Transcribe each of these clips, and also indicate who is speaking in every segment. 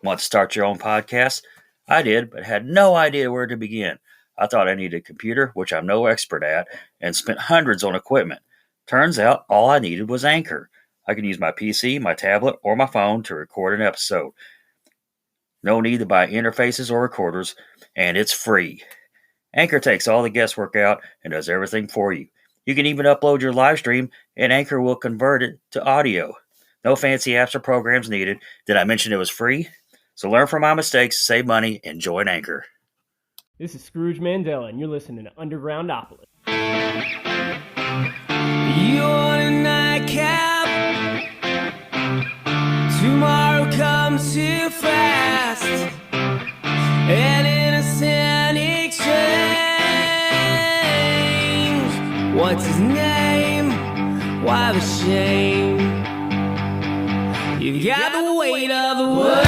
Speaker 1: Want to start your own podcast? I did, but had no idea where to begin. I thought I needed a computer, which I'm no expert at, and spent hundreds on equipment. Turns out all I needed was Anchor. I can use my PC, my tablet, or my phone to record an episode. No need to buy interfaces or recorders, and it's free. Anchor takes all the guesswork out and does everything for you. You can even upload your live stream, and Anchor will convert it to audio. No fancy apps or programs needed. Did I mention it was free? So learn from my mistakes, save money, and join Anchor.
Speaker 2: This is Scrooge Mandela, and you're listening to Undergroundopolis.
Speaker 3: You're a nightcap. Tomorrow comes too fast. An innocent exchange. What's his name? Why the shame? You got the weight of the world.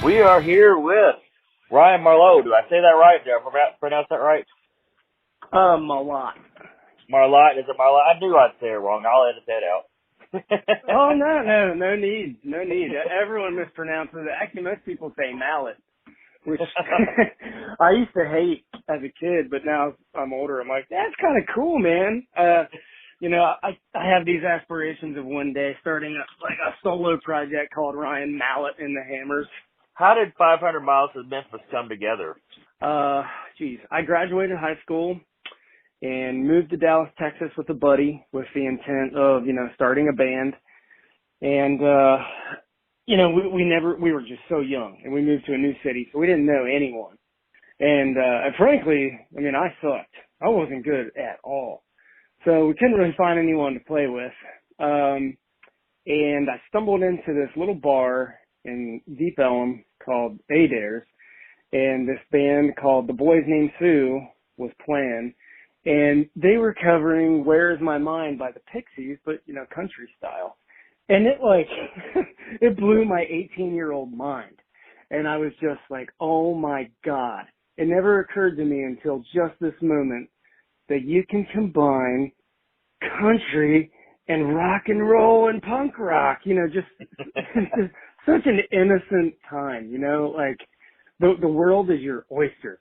Speaker 1: We are here with Ryan Malott. Do I say that right? Did I pronounce that right?
Speaker 4: Malott.
Speaker 1: Marlott? Is it Marlott? I knew I'd say it wrong. I'll edit that out.
Speaker 4: Oh, no need. Everyone mispronounces it. Actually, most people say Malott, which I used to hate as a kid, but now I'm older. I'm like, that's kind of cool, man. I have these aspirations of one day starting a solo project called Ryan Malott and the Hammers.
Speaker 1: How did 500 Miles to Memphis come together?
Speaker 4: I graduated high school and moved to Dallas, Texas with a buddy with the intent of, starting a band. And, we were just so young and we moved to a new city, so we didn't know anyone. And frankly, I sucked. I wasn't good at all. So we couldn't really find anyone to play with. And I stumbled into this little bar in Deep Ellum called Adair's, and this band called The Boys Named Sue was playing, and they were covering Where's My Mind by the Pixies, but, country style. And it it blew my 18-year-old mind. And I was just like, oh my God. It never occurred to me until just this moment that you can combine country and rock and roll and punk rock, just such an innocent time, the world is your oyster.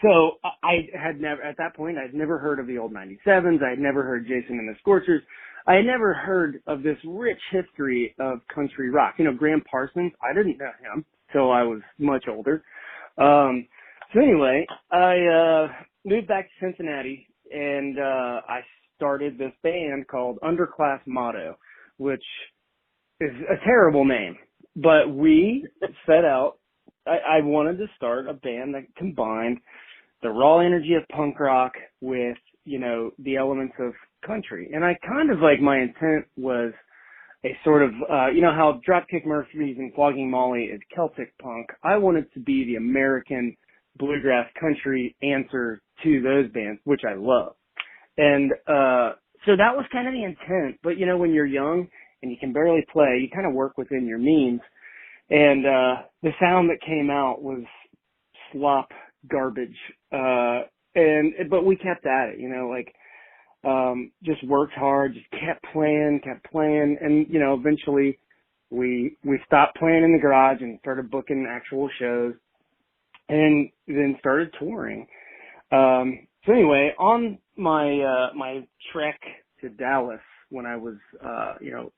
Speaker 4: So I had never, at that point, I'd never heard of the old 97s. I had never heard Jason and the Scorchers. I had never heard of this rich history of country rock. Graham Parsons, I didn't know him till I was much older. So anyway, I moved back to Cincinnati and I started this band called Underclass Motto, which is a terrible name. But we set out, I wanted to start a band that combined the raw energy of punk rock with, the elements of country. And I kind of my intent was a sort of, how Dropkick Murphys and Flogging Molly is Celtic punk. I wanted to be the American bluegrass country answer to those bands, which I love. And so that was kind of the intent. But, when you're young and you can barely play, you kind of work within your means. And the sound that came out was slop garbage. But we kept at it, you know, like, just worked hard, just kept playing. And, you know, eventually we stopped playing in the garage and started booking actual shows and then started touring. So anyway, on my trek to Dallas when I was,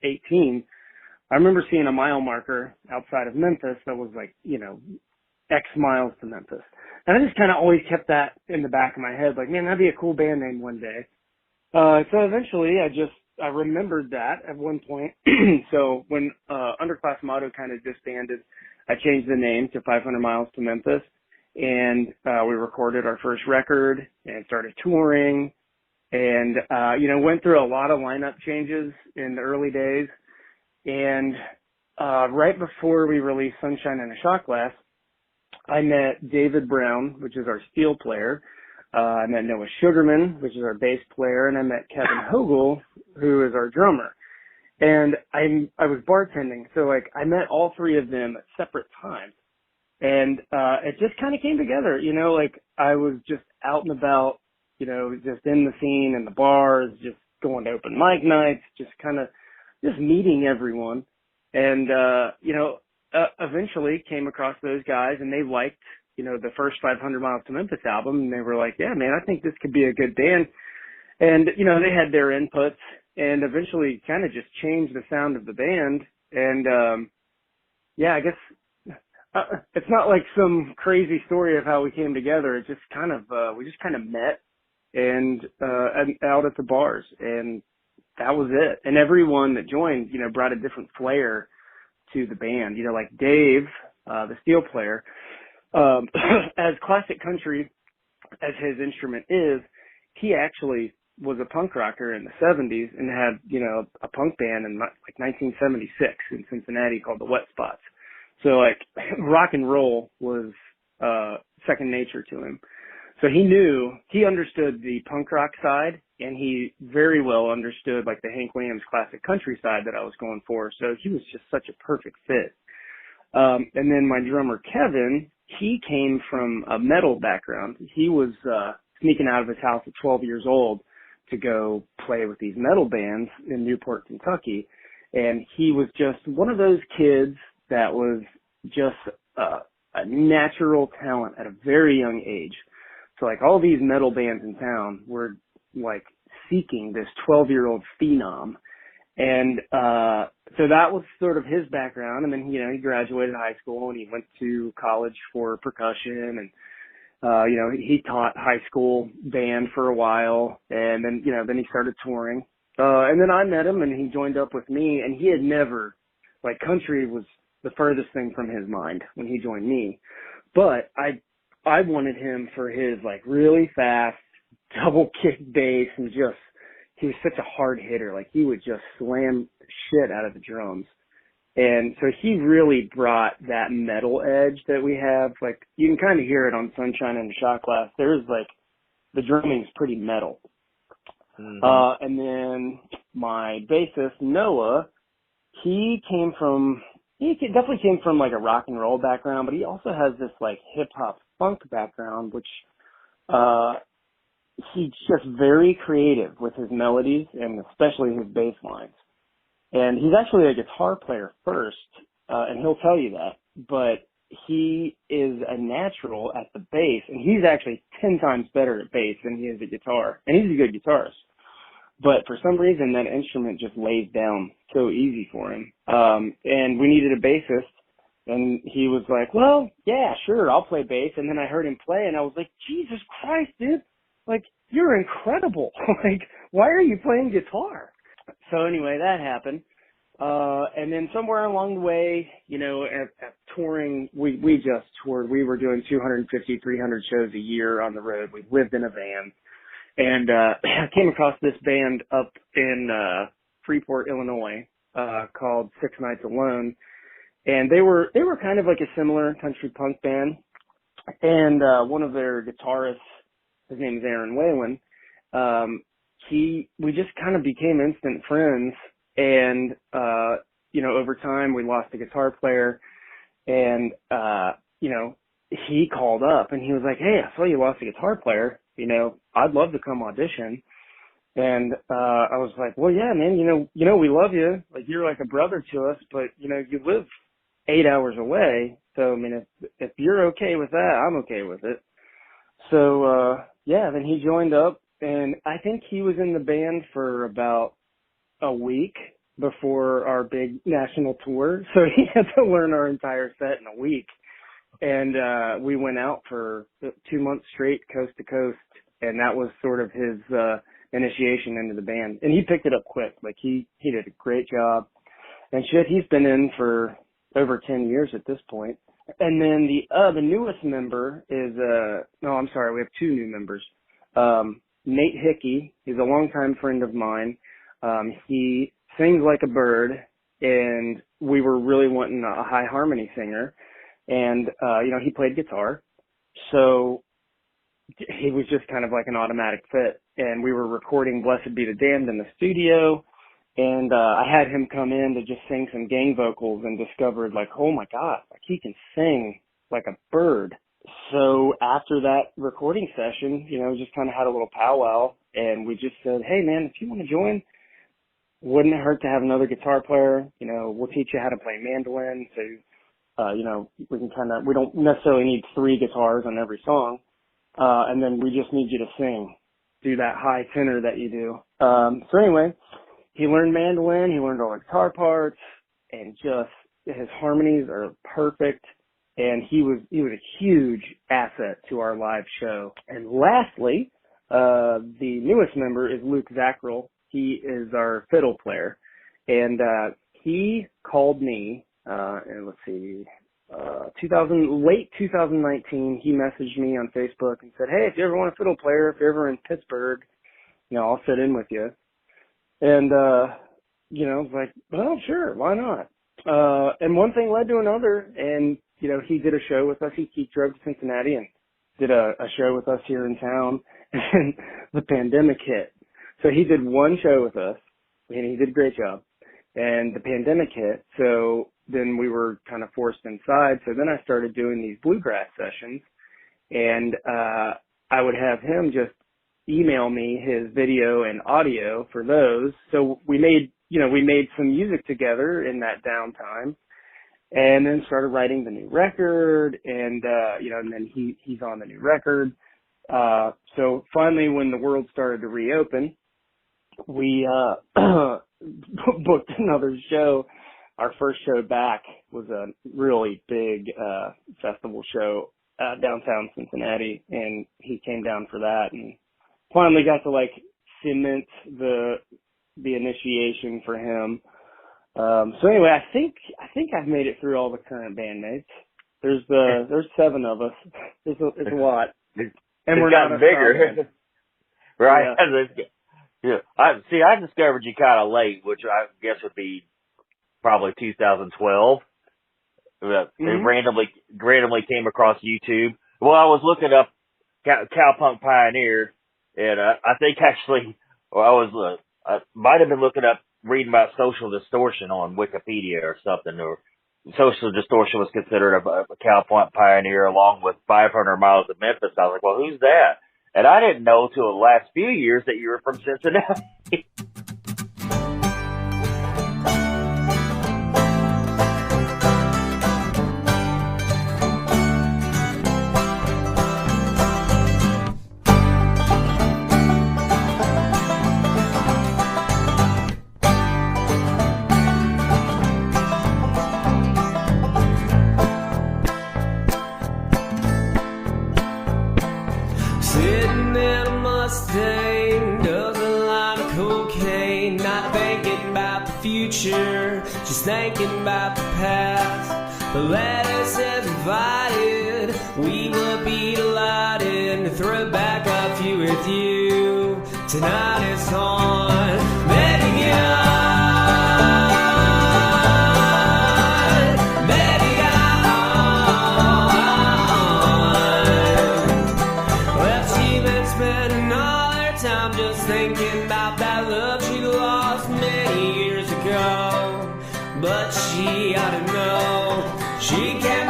Speaker 4: 18, I remember seeing a mile marker outside of Memphis that was like, you know, X miles to Memphis. And I just kind of always kept that in the back of my head, like, man, that'd be a cool band name one day. So eventually I remembered that at one point. So when, Underclass Motto kind of disbanded, I changed the name to 500 Miles to Memphis, and, we recorded our first record and started touring and, went through a lot of lineup changes in the early days. And, right before we released Sunshine in a Shot Glass, I met David Brown, which is our steel player. I met Noah Sugarman, which is our bass player, and I met Kevin Hogel, who is our drummer. And I was bartending, so like I met all three of them at separate times. And it just kind of came together, you know, like I was just out and about, you know, just in the scene, in the bars, just going to open mic nights, just meeting everyone. And, eventually came across those guys, and they liked, you know, the first 500 Miles to Memphis album, and they were like, yeah, man, I think this could be a good band. And, you know, they had their inputs and eventually kind of just changed the sound of the band. And, I guess, it's not like some crazy story of how we came together. It just kind of, we just kind of met and out at the bars, and that was it. And everyone that joined, you know, brought a different flair to the band. You know, like Dave, the steel player, as classic country as his instrument is, he actually was a punk rocker in the 70s and had, you know, a punk band in like 1976 in Cincinnati called the Wet Spots. So like rock and roll was second nature to him. So he understood the punk rock side, and he very well understood like the Hank Williams classic country side that I was going for. So he was just such a perfect fit. And then my drummer, Kevin, he came from a metal background. He was sneaking out of his house at 12 years old to go play with these metal bands in Newport, Kentucky. And he was just one of those kids that was just a natural talent at a very young age. So like all these metal bands in town were like seeking this 12-year-old phenom. And so that was sort of his background. And then, you know, he graduated high school and he went to college for percussion, and he taught high school band for a while, and then, then he started touring. And then I met him and he joined up with me, and he had never, like, country was the furthest thing from his mind when he joined me. But I wanted him for his, like, really fast double kick bass, and just, he was such a hard hitter. Like, he would just slam shit out of the drums. And so he really brought that metal edge that we have. Like, you can kind of hear it on Sunshine and the Shot Glass. There's, like, the drumming's pretty metal. Mm-hmm. And then my bassist, Noah, he definitely came from, like, a rock and roll background, but he also has this, like, hip-hop funk background, which he's just very creative with his melodies and especially his bass lines. And he's actually a guitar player first, and he'll tell you that, but he is a natural at the bass, and he's actually 10 times better at bass than he is at guitar, and he's a good guitarist. But for some reason, that instrument just lays down so easy for him. And we needed a bassist, and he was like, well, yeah, sure, I'll play bass. And then I heard him play, and I was like, Jesus Christ, dude, like, you're incredible. Like, why are you playing guitar? So anyway, that happened. And then somewhere along the way, at touring, we just toured. We were doing 250, 300 shows a year on the road. We lived in a van. And I came across this band up in Freeport, Illinois, called Six Nights Alone. And they were kind of like a similar country punk band. And one of their guitarists, his name is Aaron Whalen, we just kind of became instant friends. And over time we lost a guitar player, And, he called up and he was like, "Hey, I saw you lost a guitar player. I'd love to come audition." And, I was like, "Well, yeah, man, we love you. Like, you're like a brother to us, but, you live 8 hours away. So, I mean, if you're okay with that, I'm okay with it." So, then he joined up, and I think he was in the band for about a week before our big national tour. So he had to learn our entire set in a week. And, we went out for 2 months straight, coast to coast. And that was sort of his, initiation into the band. And he picked it up quick. Like he did a great job. And shit, he's been in for over 10 years at this point. And then the newest member is, we have 2 new members. Nate Hickey is a longtime friend of mine. He sings like a bird, and we were really wanting a high harmony singer. And, he played guitar. So he was just kind of like an automatic fit. And we were recording Blessed Be the Damned in the studio. And, I had him come in to just sing some gang vocals and discovered like, oh my God, like he can sing like a bird. So after that recording session, just kind of had a little powwow, and we just said, "Hey man, if you want to join, wouldn't it hurt to have another guitar player? We'll teach you how to play mandolin. So, we don't necessarily need 3 guitars on every song. And then we just need you to sing, do that high tenor that you do." So anyway, he learned mandolin, he learned all the guitar parts, and just his harmonies are perfect. And he was a huge asset to our live show. And lastly, the newest member is Luke Zackrell. He is our fiddle player. And, he called me, and let's see, late 2019, he messaged me on Facebook and said, "Hey, if you ever want a fiddle player, if you're ever in Pittsburgh, I'll sit in with you." And, I was like, "Well, sure, why not?" And one thing led to another, and, he did a show with us. He drove to Cincinnati and did a show with us here in town, and the pandemic hit. So he did one show with us, and he did a great job. And the pandemic hit, so then we were kind of forced inside. So then I started doing these bluegrass sessions, and I would have him just email me his video and audio for those. So we made some music together in that downtime, and then started writing the new record, and and then he's on the new record. So finally, when the world started to reopen, we booked another show. Our first show back was a really big festival show downtown Cincinnati, and he came down for that, and finally got to like cement the initiation for him. So anyway, I think I've made it through all the current bandmates. There's 7 of us. It's a lot, and we're
Speaker 5: gotten
Speaker 4: not
Speaker 5: bigger, right?
Speaker 4: Yeah.
Speaker 5: I discovered you kind of late, which I guess would be probably 2012. It randomly came across YouTube. Well, I was looking up Cowpunk Pioneer, and I think actually, I might have been reading about social distortion on Wikipedia or something, or social distortion was considered a Cowpunk Pioneer along with 500 Miles of Memphis. I was like, well, who's that? And I didn't know till the last few years that you were from Cincinnati.
Speaker 3: Sitting in a Mustang, does a line of cocaine, not thinking about the future, just thinking about the past. The letter says invited, we would be delighted to throw back a few with you. Tonight is on, baby, time just thinking about that love she lost many years ago. But she ought to know she can't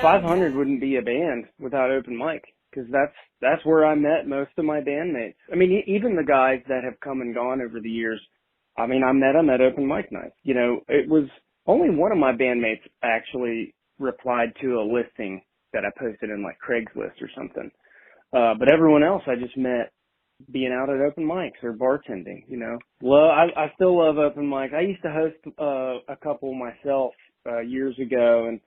Speaker 4: 500 wouldn't be a band without open mic, because that's where I met most of my bandmates. I mean, even the guys that have come and gone over the years. I mean, I met them at open mic night. You know, it was only one of my bandmates actually replied to a listing that I posted in like Craigslist or something. But everyone else I just met being out at open mics or bartending, you know. Well, I still love open mic. I used to host a couple myself years ago, and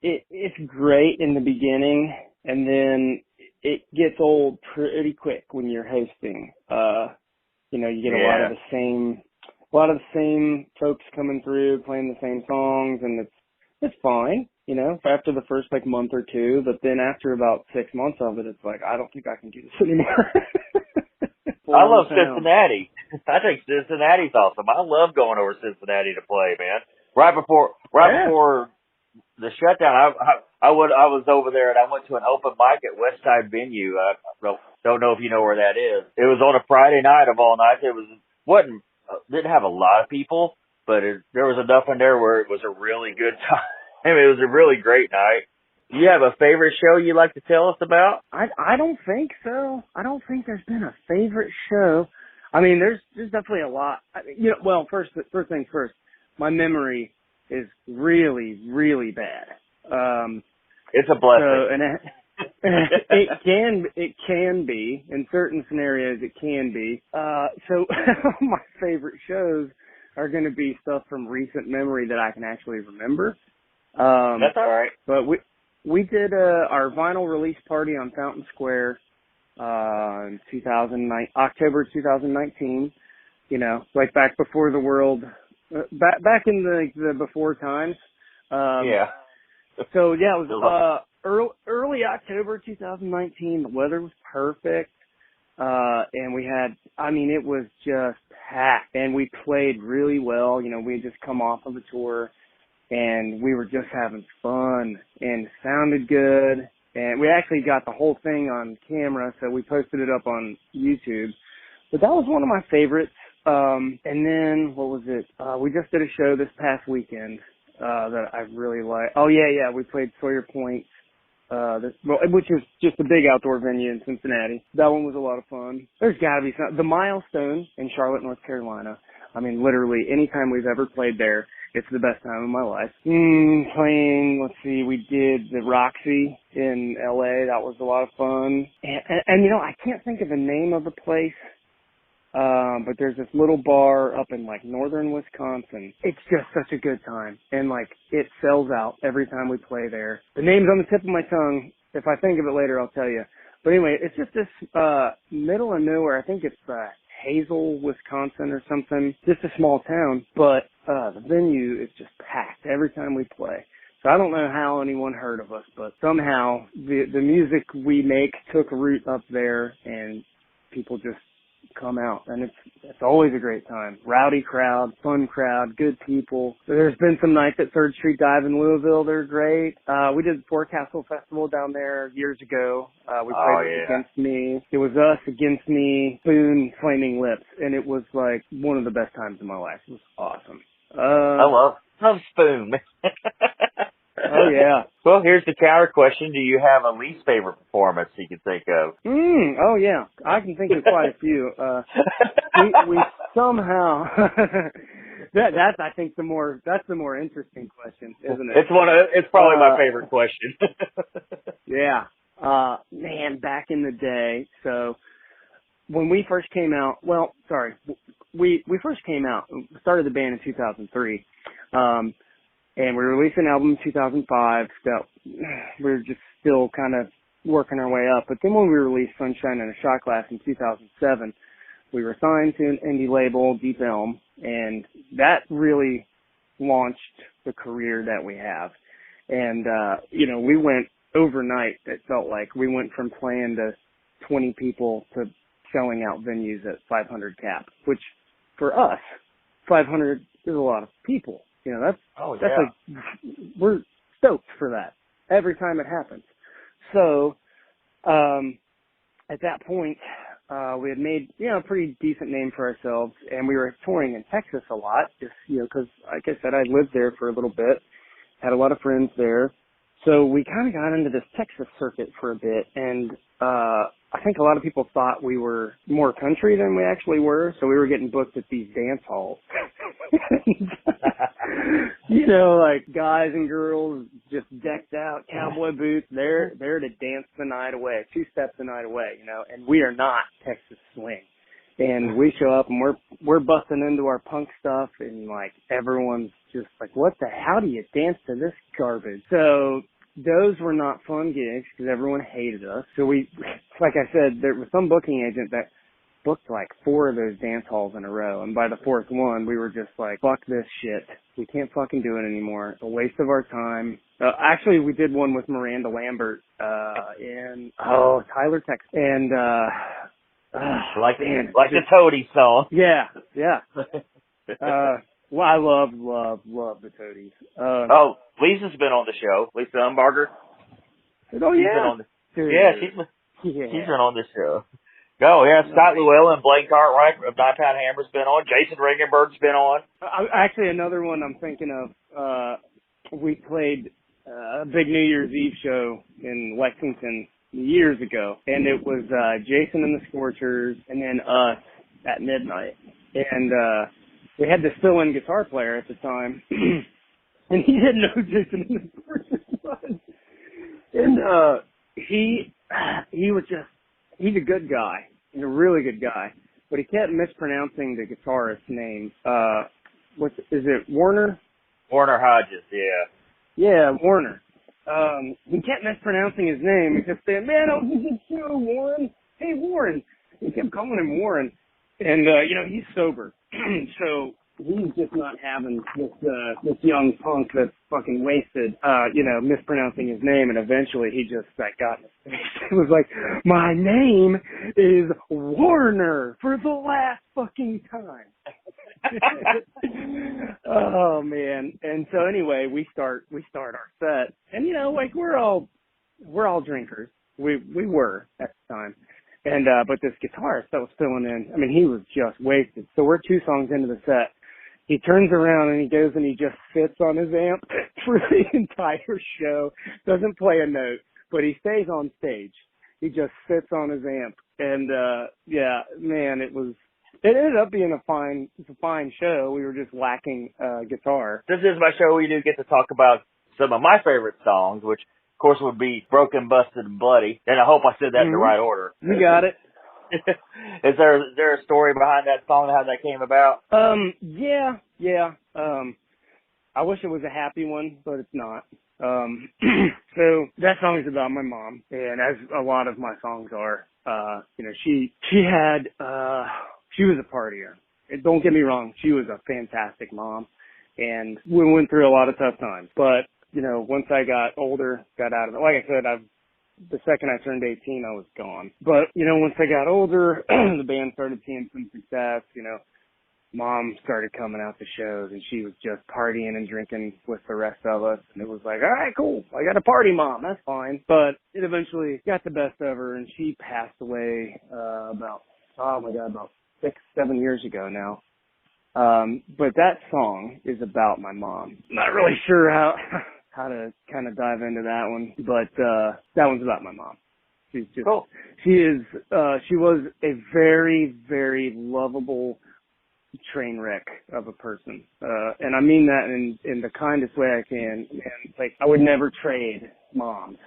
Speaker 4: it's great in the beginning, and then it gets old pretty quick when you're hosting. You know, you get a lot of the same folks coming through playing the same songs, and it's fine, you know, after the first like month or two, but then after about 6 months of it, it's like, I don't think I can do this anymore.
Speaker 5: I love Cincinnati. I think Cincinnati's awesome. I love going over Cincinnati to play, man. Right before the shutdown, I was over there and I went to an open mic at Westside Venue. I don't know if you know where that is. It was on a Friday night of all nights. Didn't have a lot of people, but there was enough in there where it was a really good time. I mean, it was a really great night. Do you have a favorite show you'd like to tell us about?
Speaker 4: I don't think so. I don't think there's been a favorite show. I mean, there's definitely a lot. You know, well, first things first. My memory is really, really bad.
Speaker 5: It's a blessing.
Speaker 4: So, and it can be in certain scenarios. It can be. So my favorite shows are going to be stuff from recent memory that I can actually remember.
Speaker 5: That's all right.
Speaker 4: But we did our vinyl release party on Fountain Square in October 2019. You know, like back before the world, back in the before times.
Speaker 5: Yeah.
Speaker 4: So yeah, it was early October 2019. The weather was perfect, and it was just packed, and we played really well. You know, we had just come off of a tour, and we were just having fun, and it sounded good, and we actually got the whole thing on camera, so we posted it up on YouTube. But that was one of my favorites. And then what was it? We just did a show this past weekend that I really like. Oh yeah, we played Sawyer Point, which is just a big outdoor venue in Cincinnati. That one was a lot of fun. There's got to be the Milestone in Charlotte, North Carolina. I mean, literally, anytime we've ever played there, it's the best time of my life. Playing, let's see, we did the Roxy in LA. That was a lot of fun. And you know, I can't think of the name of the place. But there's this little bar up in like northern Wisconsin. It's just such a good time. And like, it sells out every time we play there. The name's on the tip of my tongue. If I think of it later, I'll tell you. But anyway, it's just this, middle of nowhere. I think it's, Hazel, Wisconsin or something. Just a small town. But, the venue is just packed every time we play. So I don't know how anyone heard of us, but somehow the music we make took root up there and people just come out, and it's always a great time. Rowdy crowd, fun crowd, good people. There's been some nights at Third Street Dive in Louisville. They're great. We did the Forecastle Festival down there years ago. We played Against Me. It was us, Against Me, Spoon, Flaming Lips, and it was like one of the best times of my life. It was awesome.
Speaker 5: I love Spoon.
Speaker 4: Oh yeah.
Speaker 5: Well, here's the counter question: do you have a least favorite performance you can think of?
Speaker 4: Oh yeah, I can think of quite a few. We somehow that's I think the more interesting question, isn't it?
Speaker 5: It's probably my favorite question.
Speaker 4: Yeah. Man, back in the day, so when we first came out, we first came out, started the band in 2003. And we released an album in 2005 that we were just still kind of working our way up. But then when we released Sunshine and a Shot Glass in 2007, we were signed to an indie label, Deep Elm, and that really launched the career that we have. And, you know, we went overnight. It felt like we went from playing to 20 people to selling out venues at 500 cap, which for us, 500 is a lot of people. You know, that's like, we're stoked for that every time it happens. So, at that point, we had made, you know, a pretty decent name for ourselves, and we were touring in Texas a lot, just, you know, cause like I said, I lived there for a little bit, had a lot of friends there. So we kind of got into this Texas circuit for a bit, and I think a lot of people thought we were more country than we actually were, so we were getting booked at these dance halls. You know, like guys and girls just decked out, cowboy boots, they're to dance the night away, 2 steps the night away, you know, and we are not Texas swing. And we show up and we're busting into our punk stuff, and like everyone's just like, how do you dance to this garbage? So those were not fun gigs because everyone hated us. So we, like I said, there was some booking agent that booked like 4 of those dance halls in a row. And by the 4th one, we were just like, fuck this shit. We can't fucking do it anymore. It's a waste of our time. Actually, we did one with Miranda Lambert, in Tyler, Texas. And,
Speaker 5: like the Toadies song.
Speaker 4: Yeah. Well, I love the Toadies.
Speaker 5: Lisa's been on the show. Lisa Umbarger.
Speaker 4: Oh, yeah.
Speaker 5: She's been on the show. Oh, yeah. Scott Llewellyn and Blaine Cartwright of 9 Pound Hammer's been on. Jason Ringenberg's been on.
Speaker 4: Actually, another one I'm thinking of, we played a big New Year's Eve show in Lexington years ago, and it was Jason and the Scorchers and then us at midnight. And we had this fill-in guitar player at the time, and he didn't know who Jason and the Scorchers was. And he's a good guy. He's a really good guy, but he kept mispronouncing the guitarist's name. Is it Warner?
Speaker 5: Warner Hodges, yeah.
Speaker 4: Yeah, Warner. He kept mispronouncing his name. He kept saying, "Man, I was in the show, Warren. Hey, Warren." He kept calling him Warren. And, you know, he's sober. So he's just not having this young punk that's fucking wasted, you know, mispronouncing his name. And eventually he just got in his face. It was like, "My name is Warner for the last fucking time." Oh man. And so anyway, we start our set, and you know, like we're all drinkers. We were at the time. And but this guitarist that was filling in, I mean, he was just wasted. So we're 2 songs into the set. He turns around and he goes and he just sits on his amp for the entire show. Doesn't play a note, but he stays on stage. He just sits on his amp. And yeah, man, it ended up being a fine show. We were just lacking guitar.
Speaker 5: This is my show where you do get to talk about some of my favorite songs, which of course would be Broken, Busted, and Bloody. And I hope I said that in the right order.
Speaker 4: You got it.
Speaker 5: Is there a story behind that song and how that came about?
Speaker 4: Yeah. I wish it was a happy one, but it's not. So that song is about my mom, and as a lot of my songs are, you know, she was a partier. Don't get me wrong, she was a fantastic mom, and we went through a lot of tough times. But, you know, once I got older, got out of it, like I said, the second I turned 18, I was gone. But, you know, once I got older, the band started seeing some success, you know, Mom started coming out to shows, and she was just partying and drinking with the rest of us. And it was like, all right, cool. I got a party mom. That's fine. But it eventually got the best of her, and she passed away about 6-7 years ago now. But that song is about my mom. Not really sure how to kind of dive into that one, but that one's about my mom. She's just
Speaker 5: cool.
Speaker 4: She was a very, very lovable train wreck of a person. And I mean that in the kindest way I can. And like, I would never trade moms.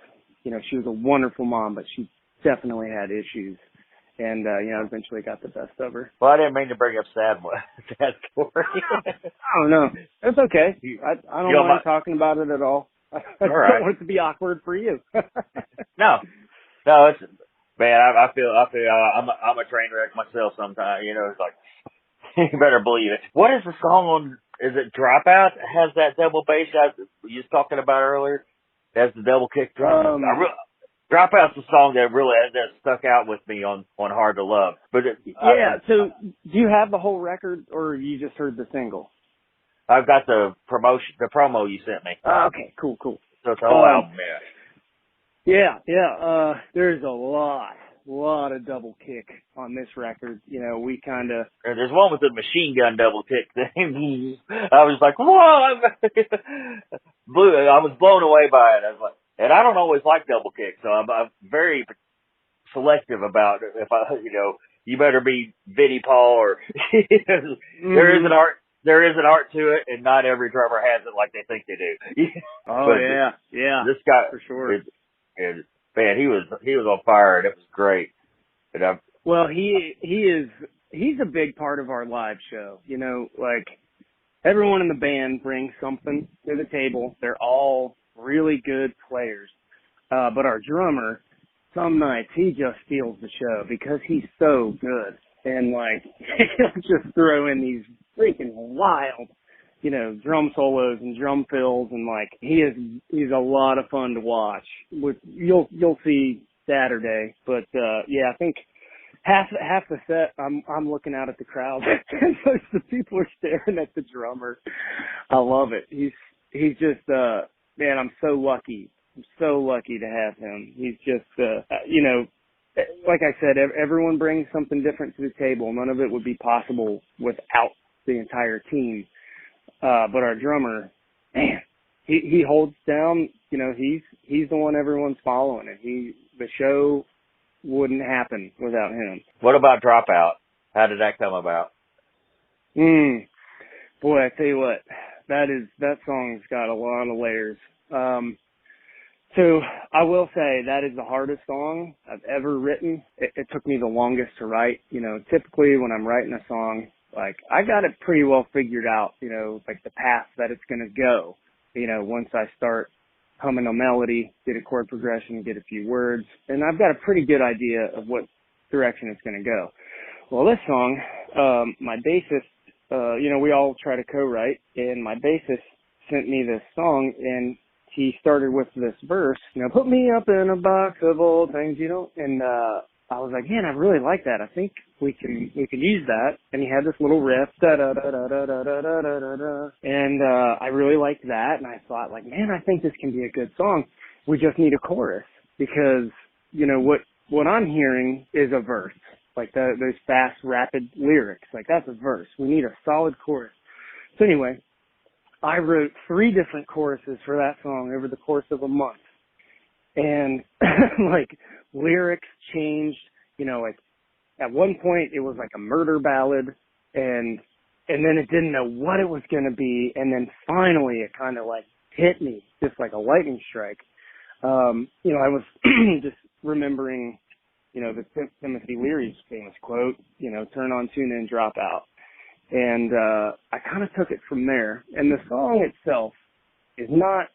Speaker 4: You know, she was a wonderful mom, but she definitely had issues. And, you know, eventually got the best of her.
Speaker 5: Well, I didn't mean to bring up sad story.
Speaker 4: Oh, no. It's okay. I don't mind talking about it at all. I don't want it to be awkward for you.
Speaker 5: No, it's, man, I feel I'm a train wreck myself sometimes. You know, it's like, you better believe it. What is the song on, is it Dropout? It has that double bass guy you was talking about earlier? It has the double kick drum. Dropout's a song that stuck out with me on Hard to Love. But
Speaker 4: so do you have the whole record, or you just heard the single?
Speaker 5: I've got the promo you sent me.
Speaker 4: Okay, cool.
Speaker 5: So it's a whole album,
Speaker 4: yeah. Yeah, there's a lot of double kick on this record. You know, we kind of...
Speaker 5: There's one with the machine gun double kick thing. I was like, whoa! I was blown away by it. I was like, And I don't always like double kicks, so I'm very selective about if you better be Vinnie Paul or there is an art to it, and not every drummer has it like they think they do.
Speaker 4: Oh yeah,
Speaker 5: this guy
Speaker 4: for sure.
Speaker 5: Man, he was on fire, and it was great. And
Speaker 4: well, he's a big part of our live show. Like everyone in the band brings something to the table. They're all really good players, but our drummer, some nights he just steals the show because he's so good, and like he'll just throw in these freaking wild, drum solos and drum fills, and like he's a lot of fun to watch. You'll see Saturday, but I think half the set I'm looking out at the crowd and most of the people are staring at the drummer. I love it. He's just man, I'm so lucky. I'm so lucky to have him. He's just like I said, everyone brings something different to the table. None of it would be possible without the entire team. But our drummer, man, he holds down, he's the one everyone's following, and the show wouldn't happen without him.
Speaker 5: What about Dropout? How did that come about?
Speaker 4: Boy, I tell you what, that song's got a lot of layers. So I will say that is the hardest song I've ever written. It took me the longest to write. Typically when I'm writing a song, like I got it pretty well figured out, like the path that it's going to go. Once I start humming a melody, get a chord progression, get a few words, and I've got a pretty good idea of what direction it's going to go. Well, this song, my bassist, we all try to co-write, and my bassist sent me this song, and he started with this verse, put me up in a box of old things, and I was like, man, I really like that. I think we can use that. And he had this little riff, da da da da da da da da da da, and I really liked that. And I thought, like, man, I think this can be a good song. We just need a chorus because what I'm hearing is a verse, like those fast, rapid lyrics. Like that's a verse. We need a solid chorus. So anyway, I wrote 3 different choruses for that song over the course of a month. And like lyrics changed, like at one point it was like a murder ballad and then it didn't know what it was going to be. And then finally it kind of like hit me just like a lightning strike. I was just remembering, the Timothy Leary's famous quote, turn on, tune in, drop out. And I kind of took it from there. And the song itself is not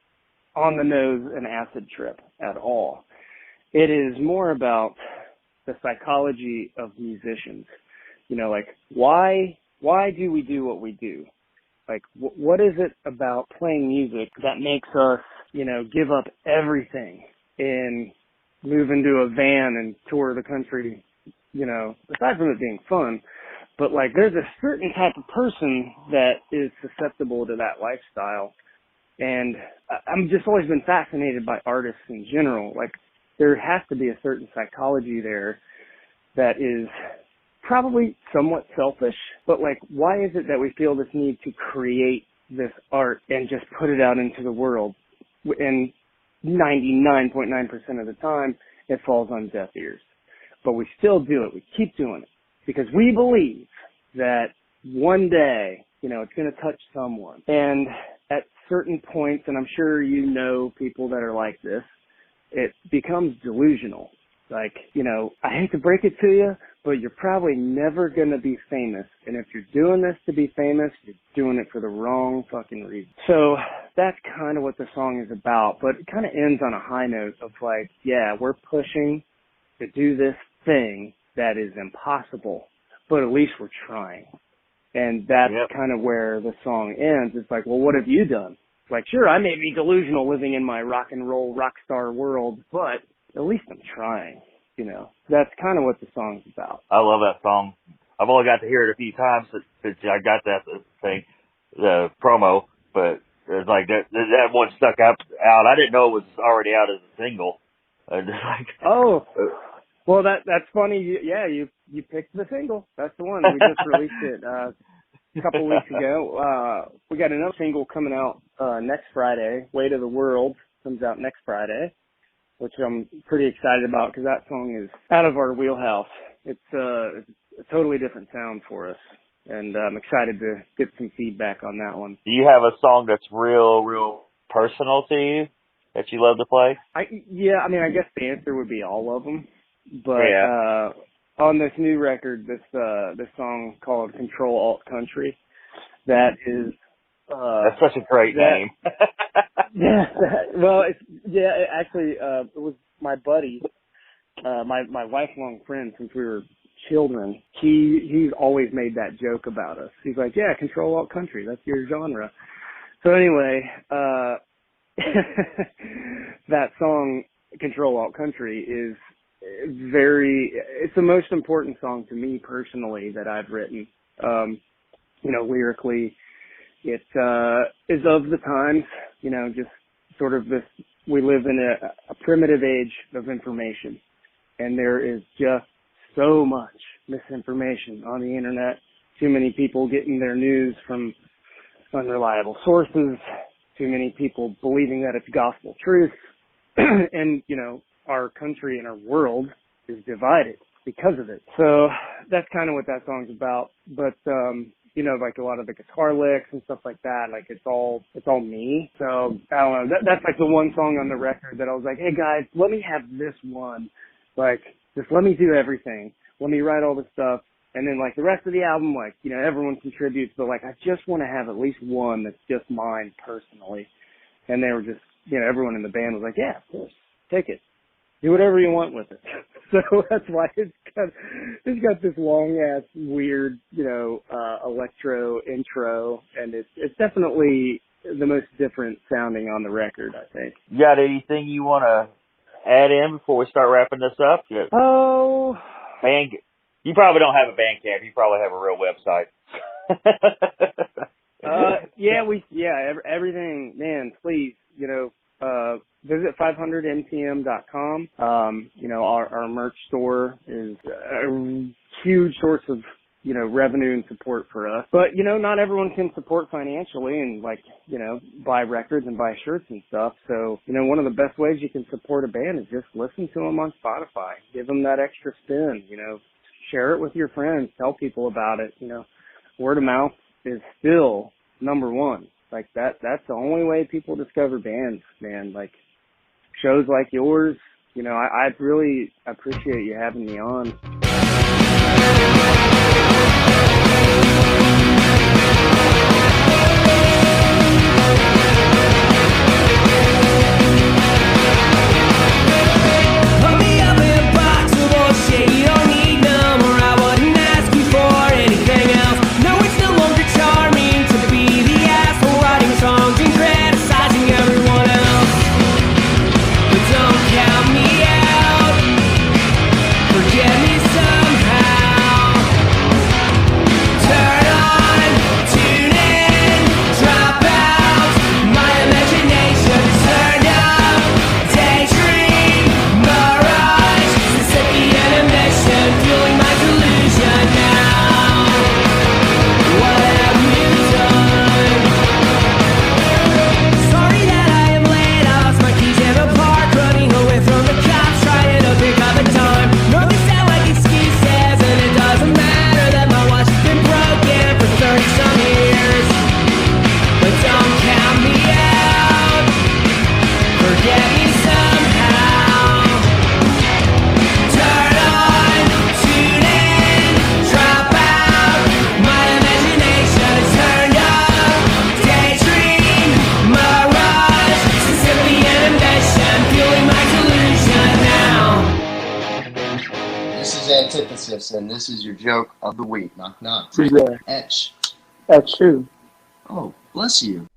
Speaker 4: on the nose an acid trip at all. It is more about the psychology of musicians. Like why do we do what we do? Like what is it about playing music that makes us, give up everything and move into a van and tour the country, aside from it being fun. But like there's a certain type of person that is susceptible to that lifestyle. And I'm just always been fascinated by artists in general. Like there has to be a certain psychology there that is probably somewhat selfish, but like why is it that we feel this need to create this art and just put it out into the world? And 99.9% of the time it falls on deaf ears. But we still do it. We keep doing it because we believe that one day, it's going to touch someone. And at certain points, and I'm sure people that are like this, it becomes delusional. Like, I hate to break it to you, but you're probably never going to be famous. And if you're doing this to be famous, you're doing it for the wrong fucking reason. So that's kind of what the song is about. But it kind of ends on a high note of like, yeah, we're pushing to do this thing that is impossible, but at least we're trying. And that's kind of where the song ends. It's like, well, what have you done? Like, sure, I may be delusional living in my rock and roll rock star world, but at least I'm trying, That's kind of what the song's about.
Speaker 5: I love that song. I've only got to hear it a few times since I got that thing, the promo, but it's like that one stuck out. I didn't know it was already out as a single.
Speaker 4: Well, that's funny. You picked the single. That's the one. We just released it a couple of weeks ago. We got another single coming out next Friday, Weight of the World. comes out next Friday, which I'm pretty excited about because that song is out of our wheelhouse. It's a totally different sound for us, and I'm excited to get some feedback on that one.
Speaker 5: Do you have a song that's real personal to you that you love to play?
Speaker 4: I guess the answer would be all of them, but on this new record, this song called Control Alt Country, that is
Speaker 5: that's such a great name.
Speaker 4: It was my buddy, my lifelong friend since we were children. He's always made that joke about us. He's like, yeah, Control Alt Country, that's your genre. So anyway, that song, Control Alt Country, is it's the most important song to me personally that I've written. Lyrically, it is of the times, just sort of this, we live in a primitive age of information, and there is just so much misinformation on the internet. Too many people getting their news from unreliable sources, too many people believing that it's gospel truth, and, our country and our world is divided because of it. So that's kind of what that song's about. But, like a lot of the guitar licks and stuff like that, like it's all me. So I don't know. That's like the one song on the record that I was like, hey guys, let me have this one. Like, just let me do everything. Let me write all the stuff. And then like the rest of the album, like, everyone contributes, but like I just want to have at least one that's just mine personally. And they were just, everyone in the band was like, yeah, of course, take it. Do whatever you want with it. So that's why it's got this long ass weird, electro intro, and it's definitely the most different sounding on the record, I think.
Speaker 5: You got anything you want to add in before we start wrapping this up? Yeah.
Speaker 4: Oh,
Speaker 5: you probably don't have a Bandcamp. You probably have a real website.
Speaker 4: Everything, man. Please, visit 500mtm.com. Our merch store is a huge source of, revenue and support for us. But, not everyone can support financially and buy records and buy shirts and stuff. So, one of the best ways you can support a band is just listen to them on Spotify. Give them that extra spin, share it with your friends, tell people about it. Word of mouth is still number one. Like that's the only way people discover bands, man. Like shows like yours, I really appreciate you having me on.
Speaker 6: Antithesis, and this is your joke of the week. Knock knock.
Speaker 4: Who's there?
Speaker 6: Etch.
Speaker 4: That's true.
Speaker 6: Oh, bless you.